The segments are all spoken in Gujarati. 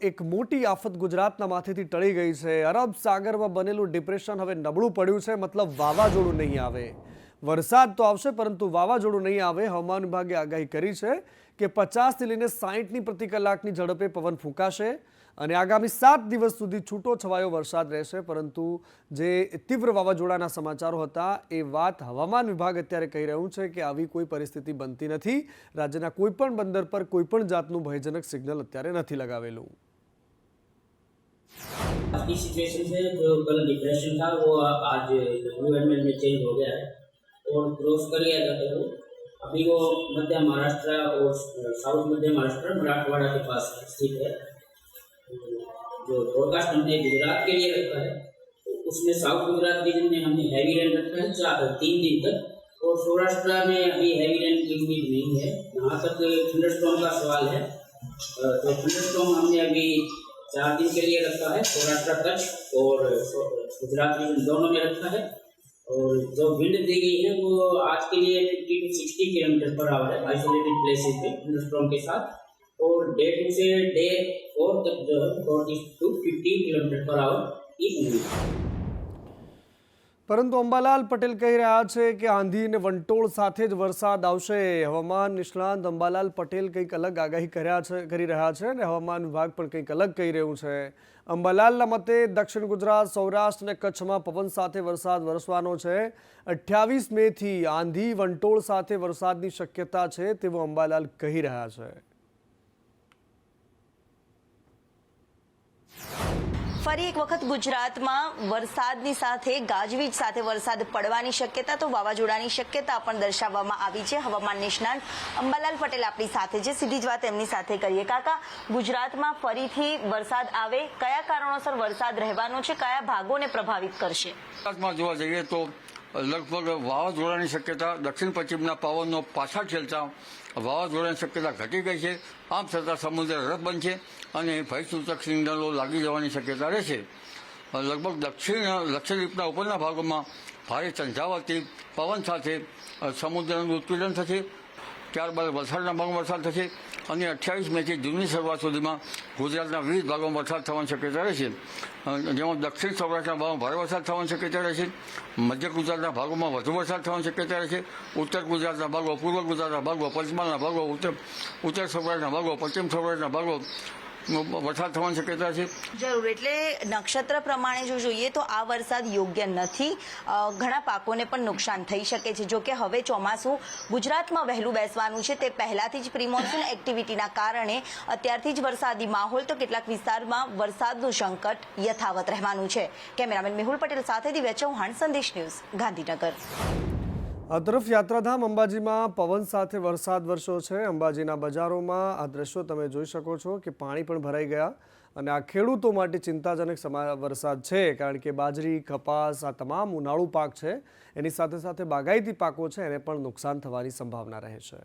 એક મોટી આફત ગુજરાતના માથેથી ટળી ગઈ છે। અરબ સાગરમાં બનેલું ડિપ્રેશન હવે નબળું પડ્યું છે, મતલબ વાવાઝોડું નહીં આવે। વરસાદ તો આવશે પરંતુ વાવાઝોડું નહીં આવે। હવામાન વિભાગે આગાહી કરી છે કે 50 થી લઈને 60 પ્રતિ કલાકની ઝડપે પવન ફૂંકાશે અને આગામી 7 દિવસ સુધી છૂટો છવાયો વરસાદ રહેશે। પરંતુ જે તીવ્ર વાવાઝોડાના સમાચારો હતા એ વાત હવામાન વિભાગ અત્યારે કહી રહ્યું છે કે આવી કોઈ પરિસ્થિતિ બનતી નથી। રાજ્યના કોઈપણ બંદર પર કોઈપણ જાતનું ભયજનક સિગ્નલ અત્યારે નથી લગાવેલું। आज की सिचुएशन से जो कल डिप्रेशन था वो आज एनवायरमेंट में चेंज हो गया है और क्रॉस कर गया था। तो अभी वो मध्य महाराष्ट्र और साउथ मध्य महाराष्ट्र मराठवाड़ा के पास स्थित है। जो फोरकास्ट हमने गुजरात के लिए रखा है तो उसमें साउथ गुजरात रीजन में हमने हैवी रेन रखा है 3 दिन तक और सौराष्ट्र में अभी हैवी रेन की उम्मीद नहीं है। यहाँ तक थंडरस्टॉर्म का सवाल है तो थंडरस्टॉर्म हमने अभी 4 दिन के लिए रखा है। सौराष्ट्र कच्छ और गुजरात रीजन दोनों में रखा है और जो विंड दी गई है वो आज के लिए 50 to 60 किलोमीटर पर आवर है आइसोलेटेड प्लेसेस पे थंडरस्टॉर्म के साथ और डे 2 से डे 4 तक जो है 40 to 50 किलोमीटर पर आवर की उम्मीद है। પરંતુ અંબાલાલ પટેલ કહી રહ્યા છે કે આંધી અને વંટોળ સાથે જ વરસાદ આવશે। હવામાન નિષ્ણાંત અંબાલાલ પટેલ કંઈક અલગ આગાહી કરી રહ્યા છે અને હવામાન વિભાગ પણ કંઈક અલગ કહી રહ્યું છે। અંબાલાલના મતે દક્ષિણ ગુજરાત, સૌરાષ્ટ્ર અને કચ્છમાં પવન સાથે વરસાદ વરસવાનો છે। 28 મેથી આંધી વંટોળ સાથે વરસાદની શક્યતા છે તેવું અંબાલાલ કહી રહ્યા છે। ફરી એક વખત ગુજરાતમાં વરસાદની સાથે ગાજવીજ સાથે વરસાદ પડવાની શક્યતા તો વાવાઝોડાની શક્યતા પણ દર્શાવવામાં આવી છે। હવામાન નિષ્ણાંત અંબાલાલ પટેલ આપણી સાથે છે, સીધી જ વાત એમની સાથે કરીએ। કાકા, ગુજરાતમાં ફરીથી વરસાદ આવે, કયા કારણોસર વરસાદ રહેવાનો છે, કયા ભાગોને પ્રભાવિત કરશે? ગુજરાતમાં જોવા જઈએ તો લગભગ વાવાઝોડાની શક્યતા દક્ષિણ પશ્ચિમના પવનનો પાછા ઠેલતા વાવાઝોડાની શક્યતા ઘટી ગઈ છે। આમ છતાં સમુદ્ર રફ બનશે અને ભયસૂચક સિગ્નલો લાગી જવાની શક્યતા રહેશે। લગભગ લક્ષદ્વીપના ઉપરના ભાગોમાં ભારે ઝંઝાવાતી પવન સાથે સમુદ્રનું ઉત્પીડન થશે। ત્યારબાદ વલસાડના ભાગમાં વરસાદ થશે અને 28 મેથી જૂનની શરૂઆત સુધીમાં ગુજરાતના વિવિધ ભાગોમાં વરસાદ થવાની શક્યતા રહેશે। જેમાં દક્ષિણ સૌરાષ્ટ્રના ભાગમાં ભારે વરસાદ થવાની શક્યતા રહેશે, મધ્ય ગુજરાતના ભાગોમાં વધુ વરસાદ થવાની શક્યતા રહેશે, ઉત્તર ગુજરાતના ભાગો, પૂર્વ ગુજરાતના ભાગો, પંચમહાલના ભાગો, ઉત્તર સૌરાષ્ટ્રના ભાગો, પશ્ચિમ સૌરાષ્ટ્રના ભાગો વરસાદ થવાની શક્યતા છે। જરૂર, એટલે નક્ષત્ર પ્રમાણે જો જોઈએ તો આ વરસાદ યોગ્ય નથી, ઘણા પાકોને પણ નુકસાન થઈ શકે છે। જો કે હવે ચોમાસું ગુજરાતમાં વહેલું બેસવાનું છે, તે પહેલાથી જ પ્રી મોન્સૂન એક્ટિવિટીના કારણે અત્યારથી જ વરસાદી માહોલ, તો કેટલાક વિસ્તારમાં વરસાદનું સંકટ યથાવત રહેવાનું છે। કેમેરામેન મેહુલ પટેલ સાથે દિવ્યા ચૌહાણ, સંદેશ ન્યૂઝ, ગાંધીનગર। આ તરફ યાત્રાધામ અંબાજીમાં પવન સાથે વરસાદ વરસ્યો છે। અંબાજીના બજારોમાં આ દ્રશ્યો તમે જોઈ શકો છો કે પાણી પણ ભરાઈ ગયા અને આ ખેડૂતો માટે ચિંતાજનક વરસાદ છે, કારણ કે બાજરી, કપાસ આ તમામ ઉનાળુ પાક છે, એની સાથે સાથે બાગાયતી પાકો છે, એને પણ નુકસાન થવાની સંભાવના રહે છે।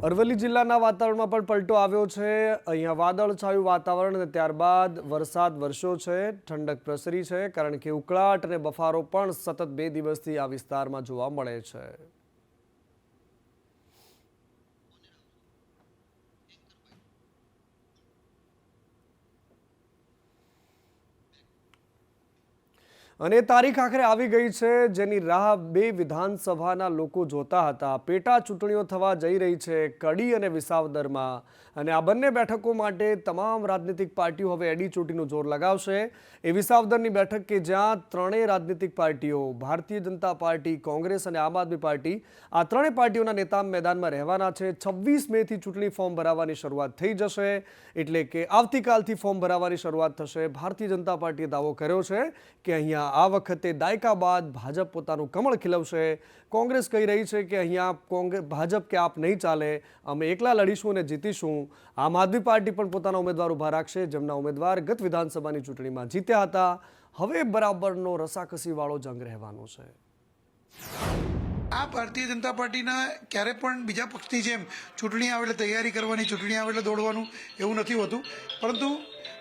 અરવલ્લી જિલ્લાના વાતાવરણમાં પણ પલટો આવ્યો છે। અહીંયા વાદળછાયું વાતાવરણ અને ત્યારબાદ વરસાદ વરસ્યો છે, ઠંડક પ્રસરી છે, કારણ કે ઉકળાટ અને બફારો પણ સતત 2 દિવસથી આ વિસ્તારમાં જોવા મળે છે। અને તારીખ આખરે આવી ગઈ છે જેની રાહ 2 વિધાનસભાના લોકો જોતા હતા। પેટા ચૂંટણીઓ થવા જઈ રહી છે કડી અને વિસાવદરમાં અને આ બંને બેઠકો માટે તમામ રાજનીતિક પાર્ટીઓ હવે એડીચોટીનું જોર લગાવશે। એ વિસાવદરની બેઠક કે જ્યાં ત્રણેય રાજનીતિક પાર્ટીઓ, ભારતીય જનતા પાર્ટી, કોંગ્રેસ અને આમ આદમી પાર્ટી, આ ત્રણેય પાર્ટીઓના નેતા મેદાનમાં રહેવાના છે। 26 મેથી ચૂંટણી ફોર્મ ભરાવાની શરૂઆત થઈ જશે, એટલે કે આવતીકાલથી ફોર્મ ભરાવાની શરૂઆત થશે। ભારતીય જનતા પાર્ટીએ દાવો કર્યો છે કે અહીંયા આ વખતે દાયકા બાદ ભાજપ પોતાનું કમળ ખીલવશે। કોંગ્રેસ કહી રહી છે કે અહીંયા ભાજપ કે આપ નહીં ચાલે, અમે એકલા લડીશું અને જીતીશું। આમ આદમી પાર્ટી પણ પોતાના ઉમેદવાર ઊભા રાખશે, જેમના ઉમેદવાર ગત વિધાનસભાની ચૂંટણીમાં જીત્યા હતા। હવે બરાબરનો રસાકસીવાળો જંગ રહેવાનો છે। આ ભારતીય જનતા પાર્ટીના ક્યારે પણ બીજા પક્ષની જેમ ચૂંટણી આવે એટલે તૈયારી કરવાની, ચૂંટણી આવે એટલે દોડવાનું એવું નથી હોતું, પરંતુ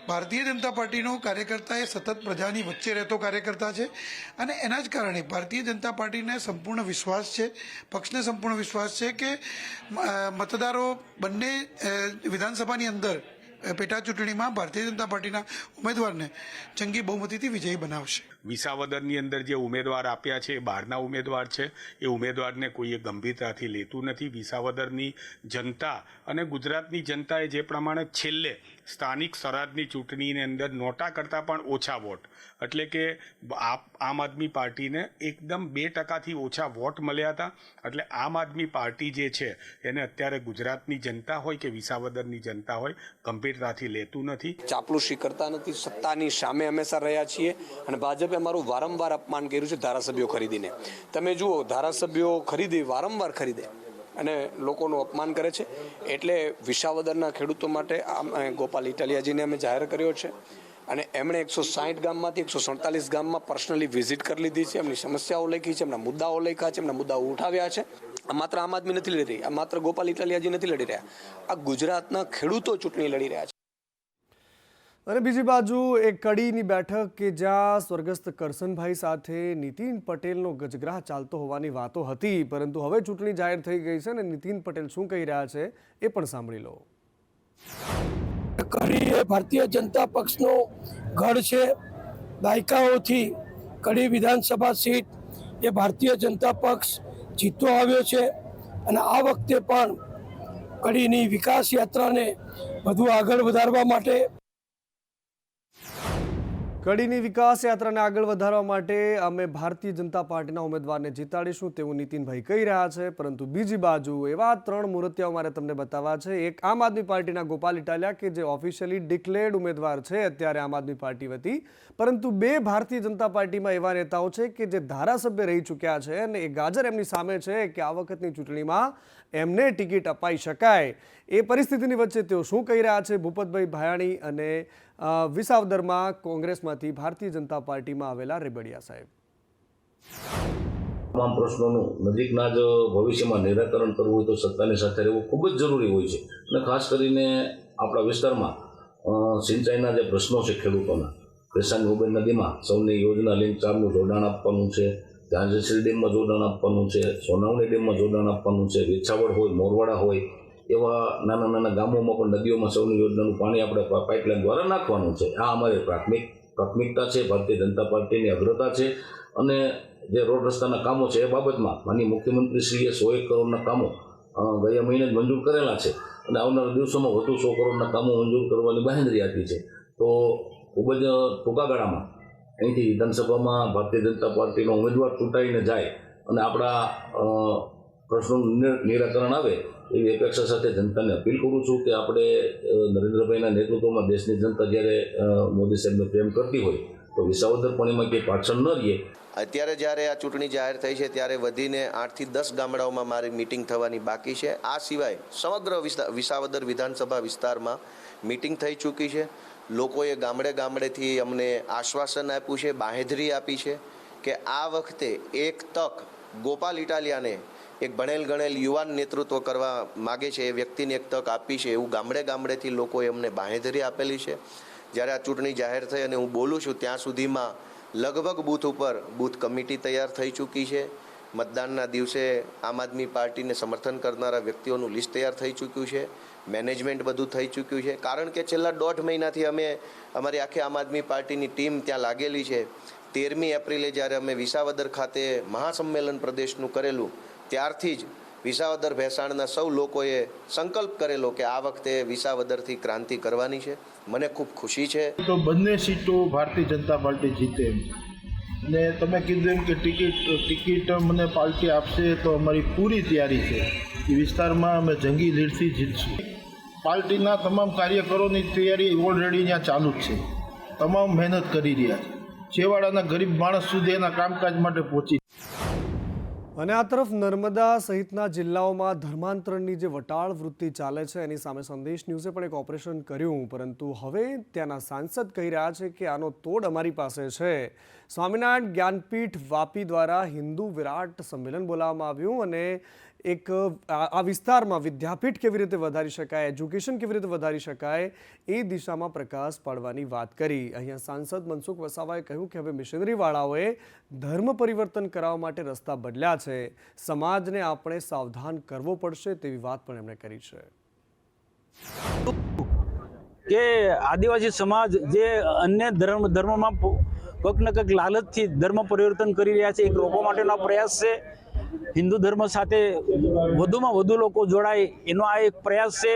ભારતીય જનતા પાર્ટીનો કાર્યકર્તા એ સતત પ્રજાની વચ્ચે રહેતો કાર્યકર્તા છે અને એના જ કારણે ભારતીય જનતા પાર્ટીને સંપૂર્ણ વિશ્વાસ છે, પક્ષને સંપૂર્ણ વિશ્વાસ છે કે મતદારો બંને વિધાનસભાની અંદર પેટા ચૂંટણીમાં ભારતીય જનતા પાર્ટીના ઉમેદવારને જંગી બહુમતીથી વિજયી બનાવશે. વિસાવદરની અંદર જે ઉમેદવાર આપ્યા છે એ બહારના ઉમેદવાર છે. એ ઉમેદવારને કોઈએ ગંભીરતાથી લેતું નથી. વિસાવદરની જનતા અને ગુજરાતની જનતાએ જે પ્રમાણે છેલ્લે સ્થાનિક સ્વરાજની ચૂંટણીની અંદર નોટા કરતાં પણ ઓછા વોટ, એટલે કે આમ આદમી પાર્ટીને એકદમ 2% ઓછા વોટ મળ્યા હતા. એટલે આમ આદમી પાર્ટી જે છે એને અત્યારે ગુજરાતની જનતા હોય કે વિસાવદરની જનતા હોય ગંભીરતાથી લેતું નથી. ચાપલુસી કરતા નથી, સત્તાની સામે હંમેશા રહ્યા છીએ અને ભાજપે અમારું વારંવાર અપમાન કર્યું છે ધારાસભ્યો ખરીદીને. તમે જુઓ, ધારાસભ્યો વારંવાર ખરીદે અને લોકોનું અપમાન કરે છે. એટલે વિસાવદરના ખેડૂતો માટે ગોપાલ ઇટાલિયાજીને અમે જાહેર કર્યો છે અને એમણે 160 ગામમાંથી 147 ગામમાં પર્સનલી વિઝિટ કરી લીધી છે. એમની સમસ્યાઓ લખી છે, એમના મુદ્દાઓ લખ્યા છે, એમના મુદ્દાઓ ઉઠાવ્યા છે. આ માત્ર આમ આદમી નથી લડી રહી, આ માત્ર ગોપાલ ઇટાલિયાજી નથી લડી રહ્યા, આ ગુજરાતના ખેડૂતો ચૂંટણી લડી રહ્યા છે. અને બીજી બાજુ એક કડીની બેઠક કે જ્યાં સ્વર્ગસ્થ કરસનભાઈ સાથે નીતિન પટેલનો ગજગ્રાહ ચાલતો હોવાની વાતો હતી, પરંતુ હવે ચૂંટણી જાહેર થઈ ગઈ છે અને નીતિન પટેલ શું કહી રહ્યા છે એ પણ સાંભળી લો. કડી એ ભારતીય જનતા પક્ષનો ગઢ છે. દાયકાઓથી કડી વિધાનસભા સીટ એ ભારતીય જનતા પક્ષ જીતતો આવ્યો છે અને આ વખતે પણ કડીની વિકાસ યાત્રાને વધુ આગળ વધારવા માટે કડીની વિકાસ યાત્રાને આગળ વધારવા માટે અમે ભારતીય જનતા પાર્ટીના ઉમેદવારને જીતાડીશું તેવું નીતિનભાઈ કહી રહ્યા છે. પરંતુ બીજી બાજુ એવા 3 મૂર્તિઓ મારે તમને બતાવવા છે. એક આમ આદમી પાર્ટીના ગોપાલ ઇટાલિયા કે જે ઓફિશિયલી ડિક્લેર્ડ ઉમેદવાર છે અત્યારે આમ આદમી પાર્ટી વતી, પરંતુ 2 ભારતીય જનતા પાર્ટીમાં એવા નેતાઓ છે કે જે ધારાસભ્ય રહી ચૂક્યા છે અને એ ગાજર એમની સામે છે કે આ વખતની ચૂંટણીમાં એમને ટિકિટ અપાઈ શકાય. એ પરિસ્થિતિની વચ્ચે તેઓ શું કહી રહ્યા છે. ભૂપતભાઈ ભાયાણી અને વિસાવદરમાં કોંગ્રેસમાંથી ભારતીય જનતા પાર્ટીમાં આવેલા રેબડિયા સાહેબ. તમામ પ્રશ્નોનું નજીકના જ ભવિષ્યમાં નિરાકરણ કરવું હોય તો સત્તાની સાથે રહેવું ખૂબ જ જરૂરી હોય છે. અને ખાસ કરીને આપણા વિસ્તારમાં સિંચાઈના જે પ્રશ્નો છે ખેડૂતોના, કૃષ્ણ ગોબેલ નદીમાં સૌની યોજના લિંક 4નું જોડાણ આપવાનું છે, ઝાંઝરસી ડેમમાં જોડાણ આપવાનું છે, સોનાવણી ડેમમાં જોડાણ આપવાનું છે, વિછાવડ હોય, મોરવાડા હોય, એવા નાના નાના ગામોમાં પણ નદીઓમાં સૌની યોજનાનું પાણી આપણે પાઇપલાઇન દ્વારા નાખવાનું છે. આ અમારી પ્રાથમિકતા છે, ભારતીય જનતા પાર્ટીની અગ્રતા છે. અને જે રોડ રસ્તાના કામો છે એ બાબતમાં માનનીય મુખ્યમંત્રીશ્રીએ 101 કરોડના કામો ગયા મહિને જ મંજૂર કરેલા છે અને આવનારા દિવસોમાં વધુ 100 કરોડના કામો મંજૂર કરવાની બાંહેધરી આપી છે. તો ખૂબ જ ટૂંકા ગાળામાં અહીંથી વિધાનસભામાં ભારતીય જનતા પાર્ટીનો ઉમેદવાર ચૂંટાઈને જાય અને આપણા પ્રશ્નોનું નિરાકરણ આવે એવી અપેક્ષા સાથે જનતાને અપીલ કરું છું કે આપણે નરેન્દ્રભાઈના નેતૃત્વમાં દેશની જનતા જ્યારે મોદી સાહેબને પ્રેમ કરતી હોય તો વિસાવદર પણ એમાં કંઈ પાછળ ન રહીએ. અત્યારે જ્યારે આ ચૂંટણી જાહેર થઈ છે ત્યારે વધીને 8 થી 10 ગામડાઓમાં મારી મિટિંગ થવાની બાકી છે. આ સિવાય સમગ્ર વિસાવદર વિધાનસભા વિસ્તારમાં મિટિંગ થઈ ચૂકી છે. લોકોએ ગામડેથી અમને આશ્વાસન આપ્યું છે, બાંહેધરી આપી છે કે આ વખતે એક તક ગોપાલ ઇટાલિયાને, એક ભણેલ ગણેલ યુવાન નેતૃત્વ કરવા માગે છે એ વ્યક્તિને એક તક આપી છે એવું ગામડેથી લોકોએ અમને બાંહેધરી આપેલી છે. જ્યારે આ ચૂંટણી જાહેર થઈ અને હું બોલું છું ત્યાં સુધીમાં લગભગ બૂથ ઉપર બૂથ કમિટી તૈયાર થઈ ચૂકી છે. મતદાનના દિવસે આમ આદમી પાર્ટીને સમર્થન કરનારા વ્યક્તિઓનું લિસ્ટ તૈયાર થઈ ચૂક્યું છે. મેનેજમેન્ટ બધું થઈ ચૂક્યું છે. કારણ કે છેલ્લા 1.5 મહિનાથી અમે અમારી આખી આમ આદમી પાર્ટીની ટીમ ત્યાં લાગેલી છે. 13મી એપ્રિલે જ્યારે અમે વિસાવદર ખાતે મહાસંમેલન પ્રદેશનું કરેલું ત્યારથી જ વિસાવદર ભેસાણના સૌ લોકોએ સંકલ્પ કરેલો કે આ વખતે વિસાવદરથી ક્રાંતિ કરવાની છે. મને ખૂબ ખુશી છે. તો બંને સીટો ભારતીય જનતા પાર્ટી જીતે એમ, અને તમે કીધું એમ કે ટિકિટ મને પાર્ટી આપશે તો અમારી પૂરી તૈયારી છે. એ વિસ્તારમાં અમે જંગી લીડથી જીતશું. પાર્ટીના તમામ કાર્યકરોની તૈયારી ઓલરેડી ત્યાં ચાલુ જ છે. તમામ મહેનત કરી રહ્યા છે. છેવાડાના ગરીબ માણસ સુધી એના કામકાજ માટે પહોંચી. અને આ તરફ નર્મદા સહિતના જિલ્લાઓમાં ધર્માંતરણની જે વટાળ વૃત્તિ ચાલે છે એની સામે સંદેશ ન્યૂઝે પણ એક ઓપરેશન કર્યું, પરંતુ હવે ત્યાંના સાંસદ કહી રહ્યા છે કે આનો તોડ અમારી પાસે છે. સ્વામિનારાયણ જ્ઞાનપીઠ વાપી દ્વારા હિન્દુ વિરાટ સંમેલન બોલાવવામાં આવ્યું અને એક આ વિસ્તારમાં વિદ્યાપીઠ કેવી રીતે વધારી શકાય, એજ્યુકેશન કેવી રીતે વધારી શકાય એ દિશામાં પ્રકાશ પાડવાની વાત કરી. અહીંયા સાંસદ મનસુખ વસાવાએ કહ્યું કે હવે મિશનરીવાળાઓએ ધર્મ પરિવર્તન કરાવવા માટે રસ્તા બદલ્યા છે. સમાજને આપણે સાવધાન કરવો પડશે તેવી વાત પણ એમણે કરી છે. કે આદિવાસી સમાજ જે અન્ય ધર્મમાં કંઈક ને કંઈક લાલચથી ધર્મ પરિવર્તન કરી રહ્યા છે, એક રોકવા માટેનો પ્રયાસ છે. હિન્દુ ધર્મ સાથે વધુમાં વધુ લોકો જોડાય એનો આ એક પ્રયાસ છે.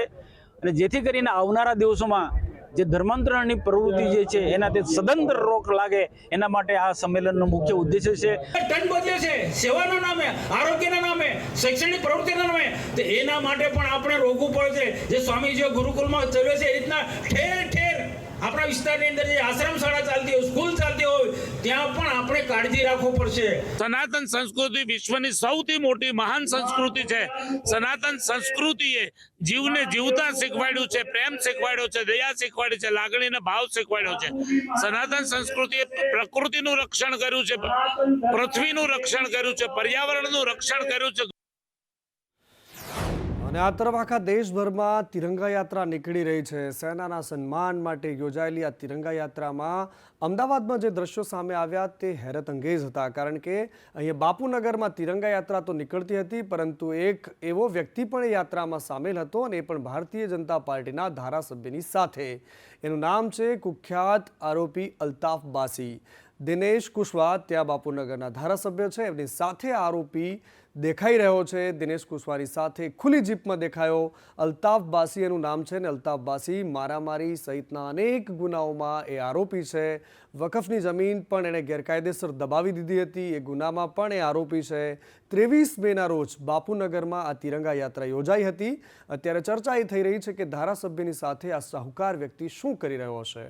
અને જેથી કરીને આવનારા દિવસોમાં જે ધર્માંતરણની પ્રવૃત્તિ જે છે એનાથી સદંતર રોક લાગે એના માટે આ સંમેલનનો મુખ્ય ઉદ્દેશ્ય છે. ટન બદલે છે સેવાના નામે, આરોગ્યના નામે, શૈક્ષણિક પ્રવૃત્તિના નામે, તો એના માટે પણ આપણે રોકવું પડશે. જે સ્વામીજીઓ ગુરુકુલમાં ચલાવે છે એ રીતના ઠેર ઠેર આપણા વિસ્તારની અંદર જે આશ્રમ શાળા ચાલતી હોય, સ્કૂલ ચાલતી હોય, ત્યાં પણ આપણે કાળજી રાખવું પડશે. સનાતન સંસ્કૃતિ વિશ્વની સૌથી મોટી મહાન સંસ્કૃતિ છે. સનાતન સંસ્કૃતિએ જીવને જીવતા શીખવાડ્યું છે, પ્રેમ શીખવાડ્યો છે, દયા શીખવાડી છે, લાગણીનો ભાવ શીખવાડ્યો છે. સનાતન સંસ્કૃતિએ પ્રકૃતિનું રક્ષણ કર્યું છે, પૃથ્વીનું રક્ષણ કર્યું છે, પર્યાવરણનું રક્ષણ કર્યું છે. અને આ તરફ આખા દેશભરમાં તિરંગા યાત્રા નીકળી રહી છે. સેનાના સન્માન માટે યોજાયેલી આ તિરંગા યાત્રામાં અમદાવાદમાં જે દ્રશ્યો સામે આવ્યા તે હેરત અંગેજ હતા. કારણ કે અહીંયા બાપુનગરમાં તિરંગા યાત્રા તો નીકળતી હતી, પરંતુ એક એવો વ્યક્તિ પણ એ યાત્રામાં સામેલ હતો, અને એ પણ ભારતીય જનતા પાર્ટીના ધારાસભ્યની સાથે. એનું નામ છે કુખ્યાત આરોપી અલ્તાફ બાસી. દિનેશ કુશવાહ ત્યાં બાપુનગરના ધારાસભ્ય છે, એમની સાથે આરોપી દેખાઈ રહ્યો છે. દિનેશ કુશવાહની સાથે ખુલ્લી જીપમાં દેખાયો. અલ્તાફ બાસી એનું નામ છે, ને અલ્તાફ બાસી મારામારી સહિતના અનેક ગુનાઓમાં એ આરોપી છે. વકફની જમીન પણ એણે ગેરકાયદેસર દબાવી દીધી હતી, એ ગુનામાં પણ એ આરોપી છે. 23 મેના રોજ બાપુનગરમાં આ તિરંગા યાત્રા યોજાઈ હતી. અત્યારે ચર્ચા એ થઈ રહી છે કે ધારાસભ્યની સાથે આ શાહુકાર વ્યક્તિ શું કરી રહ્યો હશે.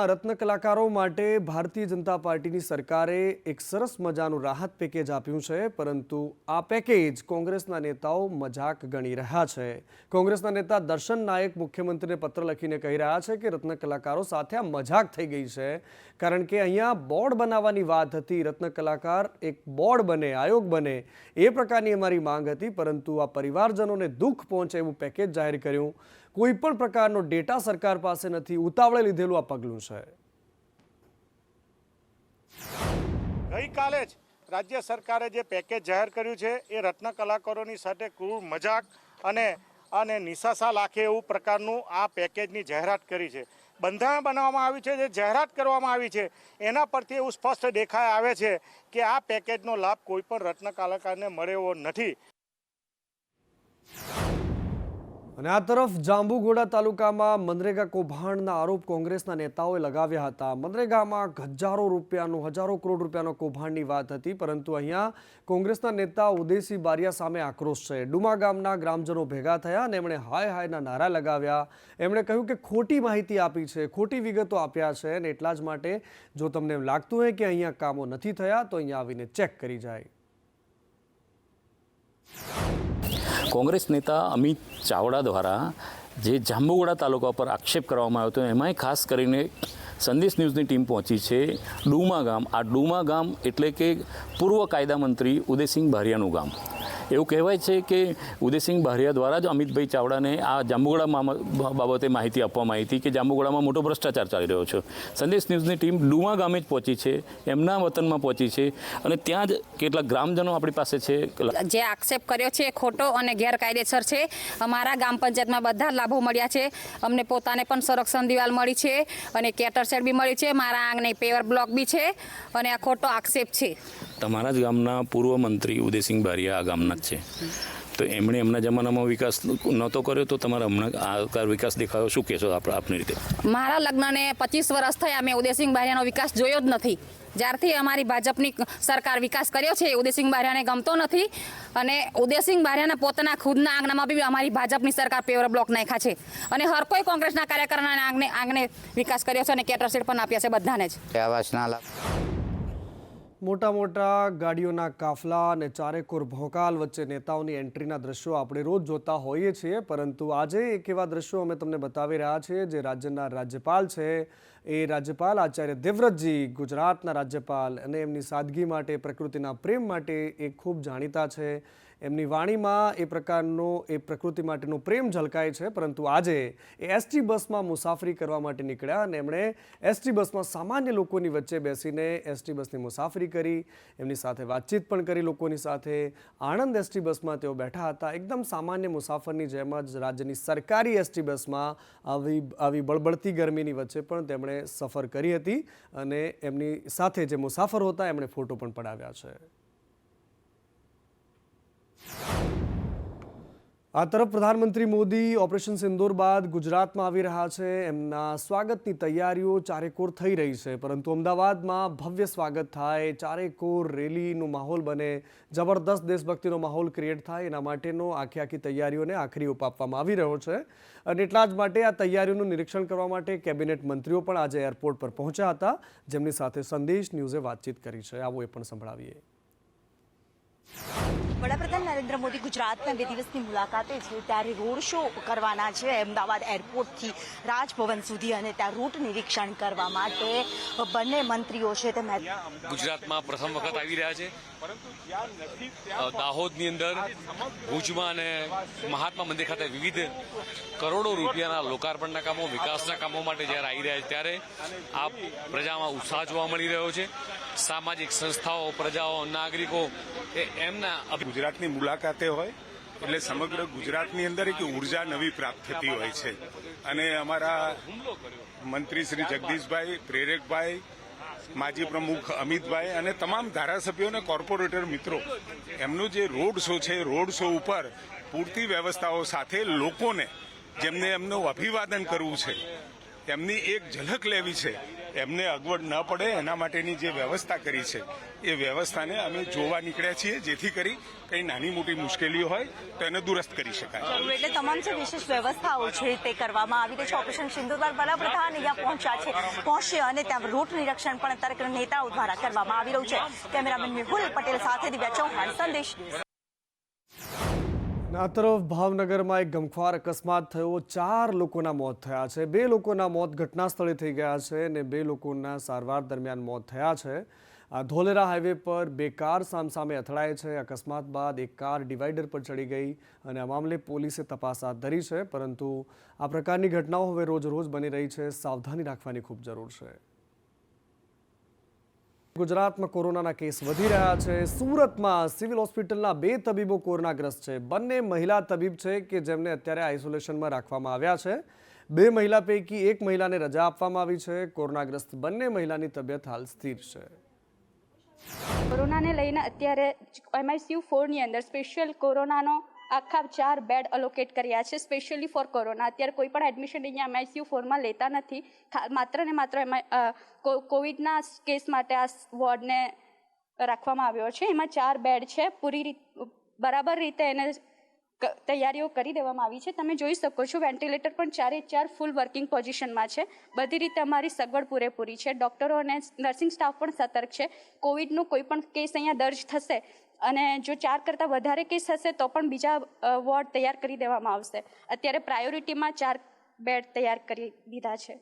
રત્ન કલાકારો માટે ભારતીય જનતા પાર્ટીની સરકારે એક સરસ મજાનું રાહત પેકેજ આપ્યું છે, પરંતુ આ પેકેજ કોંગ્રેસના નેતાઓ મજાક ગણી રહ્યા છે. કોંગ્રેસના નેતા દર્શન નાયક મુખ્યમંત્રીને પત્ર લખીને કહી રહ્યા છે કે રત્ન કલાકારો સાથે આ મજાક થઈ ગઈ છે. કારણ કે અહીંયા બોર્ડ બનાવવાની વાત હતી, રત્ન કલાકાર એક બોર્ડ બને, આયોગ બને, એ પ્રકારની અમારી માંગ હતી, પરંતુ આ પરિવારજનોને દુઃખ પહોંચે એવું પેકેજ જાહેર કર્યું. કોઈ પણ પ્રકારનો ડેટા સરકાર પાસે નથી, ઉતાવળે લીધેલું આ પગલું છે. ગઈકાલે જ રાજ્ય સરકારે જે પેકેજ જાહેર કર્યું છે એ રત્ન કલાકારોની સાથે ક્રૂર મજાક અને નિશાસા લાખે એવું પ્રકારનું આ પેકેજની જાહેરાત કરી છે. બંધારણ બનાવવામાં આવ્યું છે, જે જાહેરાત કરવામાં આવી છે એના પરથી એવું સ્પષ્ટ દેખાઈ આવે છે કે આ પેકેજનો લાભ કોઈ પણ રત્ન કલાકારને મળે એવો નથી. અને આ તરફ જાંબુઘોડા તાલુકામાં મનરેગા કૌભાંડના આરોપ કોંગ્રેસના નેતાઓએ લગાવ્યા હતા. મનરેગામાં હજારો કરોડ રૂપિયાનો કૌભાંડની વાત હતી, પરંતુ અહીંયા કોંગ્રેસના નેતા ઉદયસિંહ બારિયા સામે આક્રોશ છે. ડુમા ગામના ગ્રામજનો ભેગા થયા અને એમણે હાય હાયના નારા લગાવ્યા. એમણે કહ્યું કે ખોટી માહિતી આપી છે, ખોટી વિગતો આપ્યા છે, અને એટલા જ માટે જો તમને એમ લાગતું હોય કે અહીંયા કામો નથી થયા તો અહીંયા આવીને ચેક કરી જાય. કોંગ્રેસ નેતા અમિત ચાવડા દ્વારા જે જાંબુઘોડા તાલુકા પર આક્ષેપ કરવામાં આવ્યો હતો, એમાંય ખાસ કરીને સંદેશ ન્યૂઝની ટીમ પહોંચી છે ડુમા ગામ. આ ડુમા ગામ એટલે કે પૂર્વ કાયદા મંત્રી ઉદયસિંહ બારિયાનું ગામ. એવું કહેવાય છે કે ઉદયસિંહ બારિયા દ્વારા જ અમિતભાઈ ચાવડાને આ જાંબુઘોડા બાબતે માહિતી આપવામાં આવી હતી કે જાંબુઘોડામાં મોટો ભ્રષ્ટાચાર ચાલી રહ્યો છે. સંદેશ ન્યૂઝની ટીમ ડુમા ગામે જ પહોંચી છે, એમના વતનમાં પહોંચી છે, અને ત્યાં જ કેટલાક ગ્રામજનો આપણી પાસે છે. જે આક્ષેપ કર્યો છે ખોટો અને ગેરકાયદેસર છે. અમારા ગ્રામ પંચાયતમાં બધા લાભો મળ્યા છે. અમને પોતાને પણ સંરક્ષણ દિવાલ મળી છે અને કેટર શેડ બી મળી છે. મારા આંગણે પેવર બ્લોક બી છે, અને આ ખોટો આક્ષેપ છે. તમારા જ ગામના પૂર્વ મંત્રી ઉદયસિંહ બારિયા આ ગામના જ છે, તો એમણે એમના જમાનામાં વિકાસ નહોતો કર્યો, તો તમારા હમણાં આ વિકાસ દેખાયો, શું કહેશો આપની રીતે? મારા લગ્નને 25 વર્ષ થયા, મેં ઉદયસિંહ બારિયાનો વિકાસ જોયો જ નથી. જ્યારથી અમારી ભાજપની સરકાર વિકાસ કર્યો છે, ઉદયસિંહ બારિયાને ગમતો નથી, અને ઉદયસિંહ બારિયાના પોતાના ખુદના આંગણામાં બી અમારી ભાજપની સરકાર પેવર બ્લોક નાખ્યા છે, અને હર કોઈ કોંગ્રેસના કાર્યકરના આંગણે વિકાસ કર્યો છે, અને કેટર શેડ પણ આપ્યા છે બધાને જ. મોટા મોટા ગાડીઓના કાફલા અને ચારેકોર ભોકાલ વચ્ચે નેતાઓની એન્ટ્રીના દ્રશ્યો આપણે રોજ જોતા હોઈએ છીએ, પરંતુ આજે એક એવા દ્રશ્યો અમે તમને બતાવી રહ્યા છીએ જે રાજ્યના રાજ્યપાલ છે એ રાજ્યપાલ આચાર્ય દેવવ્રતજી ગુજરાતના રાજ્યપાલ અને એમની સાદગી માટે, પ્રકૃતિના પ્રેમ માટે એ ખૂબ જાણીતા છે. એમની વાણીમાં એ પ્રકારનો એ પ્રકૃતિ માટેનો પ્રેમ ઝલકાય છે. પરંતુ આજે એ એસટી બસમાં મુસાફરી કરવા માટે નીકળ્યા અને એમણે એસટી બસમાં સામાન્ય લોકોની વચ્ચે બેસીને એસટી બસની મુસાફરી કરી, એમની સાથે વાતચીત પણ કરી લોકોની સાથે. આણંદ એસટી બસમાં તેઓ બેઠા હતા. એકદમ સામાન્ય મુસાફરની જેમ જ રાજ્યની સરકારી એસટી બસમાં આવી બળબડતી ગરમીની વચ્ચે પણ તેમણે સફર કરી હતી અને એમની સાથે જે મુસાફરો હતા એમણે ફોટો પણ પડાવ્યા છે. આ તરફ પ્રધાનમંત્રી મોદી ઓપરેશન સિંદૂર બાદ ગુજરાતમાં આવી રહ્યા છે. એમના સ્વાગતની તૈયારીઓ ચારેકોર થઈ રહી છે. પરંતુ અમદાવાદમાં ભવ્ય સ્વાગત થાય, ચારેકોર રેલીનો માહોલ બને, જબરદસ્ત દેશભક્તિનો માહોલ ક્રિએટ થાય, એના માટેનો આખી તૈયારીઓને આખરી ઓપ આપવામાં આવી રહ્યો છે. અને એટલા જ માટે આ તૈયારીઓનું નિરીક્ષણ કરવા માટે કેબિનેટ મંત્રીઓ પણ આજે એરપોર્ટ પર પહોંચ્યા હતા, જેમની સાથે સંદેશ ન્યૂઝે વાતચીત કરી છે. આવો એ પણ સંભળાવીએ. વડાપ્રધાન નરેન્દ્ર મોદી ગુજરાતમાં 2 દિવસની મુલાકાતે છે, ત્યારે રોડ શો કરવાના છે અમદાવાદ એરપોર્ટથી રાજભવન સુધી, અને ત્યાં રૂટ નિરીક્ષણ કરવા માટે બંને મંત્રીઓ છે તે ગુજરાતમાં પ્રથમ વખત આવી રહ્યા છે. દાહોદની અંદર, ભુજમાં અને મહાત્મા મંદિર ખાતે વિવિધ કરોડો રૂપિયાના લોકાર્પણના કામો, વિકાસના કામો માટે જ્યારે આવી રહ્યા છે, ત્યારે આ પ્રજામાં ઉત્સાહ જોવા મળી રહ્યો છે. સામાજિક સંસ્થાઓ, પ્રજાઓ, નાગરિકો એમના ગુજરાતની મુલાકાતે હોય એટલે સમગ્ર ગુજરાતની અંદર એક ઉર્જા નવી પ્રાપ્ત થતી હોય છે. અને અમારા મંત્રી શ્રી જગદીશભાઈ, પ્રેરકભાઈ, માજી પ્રમુખ અમિતભાઈ અને તમામ ધારાસભ્યો અને કોર્પોરેટર મિત્રો, એમનો જે રોડ શો છે, રોડ શો ઉપર પૂરતી વ્યવસ્થાઓ સાથે લોકોને જેમને એમનું અભિવાદન કરવું છે, એમની એક ઝલક લેવી છે, એમને અગવડ ન પડે એના માટેની જે વ્યવસ્થા કરી છે, એ વ્યવસ્થાને અમે જોવા નીકળ્યા છીએ, જેથી કરી કંઈ નાની મોટી મુશ્કેલીઓ હોય તો એને દુરસ્ત કરી શકાય. એટલે તમામ જે વિશેષ વ્યવસ્થાઓ છે તે કરવામાં આવી રહી છે. ઓપરેશન સિંદૂર બાદ વડાપ્રધાન અહીંયા પહોંચશે અને ત્યાં રૂટ નિરીક્ષણ પણ અત્યારે નેતાઓ દ્વારા કરવામાં આવી રહ્યું છે. કેમેરામેન મેહુલ પટેલ સાથે દિવ્યા ચૌહાણ, સંદેશ. આ તરફ ભાવનગરમાં એક ગમખ્વાર અકસ્માત થયો. 4 લોકોના મોત થયા છે. 2 લોકોના મોત ઘટના સ્થળે થઈ ગયા છે અને 2 લોકોના સારવાર દરમિયાન મોત થયા છે. આ ધોલેરા હાઈવે પર 2 કાર સામસામે અથડાય છે. અકસ્માત બાદ એક કાર ડિવાઈડર પર ચડી ગઈ અને આ મામલે પોલીસે તપાસ હાથ ધરી છે. પરંતુ આ પ્રકારની ઘટનાઓ હવે રોજ બની રહી છે. સાવધાની રાખવાની ખૂબ જરૂર છે. ગુજરાતમાં કોરોનાના કેસ વધી રહ્યા છે. સુરતમાં સિવિલ હોસ્પિટલના 2 તબીબો કોરોનાગ્રસ્ત છે. બંને મહિલા તબીબ છે કે જેમને અત્યારે આઇસોલેશનમાં રાખવામાં આવ્યા છે. 2 મહિલા પૈકી 1 મહિલાને રજા આપવામાં આવી છે. કોરોનાગ્રસ્ત બંને મહિલાની તબિયત હાલ સ્થિર છે. કોરોનાને લઈને અત્યારે MICU 4ની અંદર સ્પેશિયલ કોરોનાનો આખા 4 બેડ અલોકેટ કર્યા છે સ્પેશિયલી ફોર કોરોના. અત્યારે કોઈ પણ એડમિશન અહીંયા MICU 4માં લેતા નથી. માત્ર ને માત્ર કોવિડના કેસ માટે આ વોર્ડને રાખવામાં આવ્યો છે. એમાં 4 બેડ છે. બરાબર રીતે એને તૈયારીઓ કરી દેવામાં આવી છે. તમે જોઈ શકો છો વેન્ટિલેટર પણ 4 ફૂલ વર્કિંગ પોઝિશનમાં છે. બધી રીતે અમારી સગવડ પૂરેપૂરી છે. ડૉક્ટરો અને નર્સિંગ સ્ટાફ પણ સતર્ક છે. કોવિડનો કોઈ પણ કેસ અહીંયા દર્જ થશે અને જો 4 કરતાં વધારે કેસ હશે તો પણ બીજા વોર્ડ તૈયાર કરી દેવામાં આવશે. અત્યારે પ્રાયોરિટીમાં 4 બેડ તૈયાર કરી દીધા છે.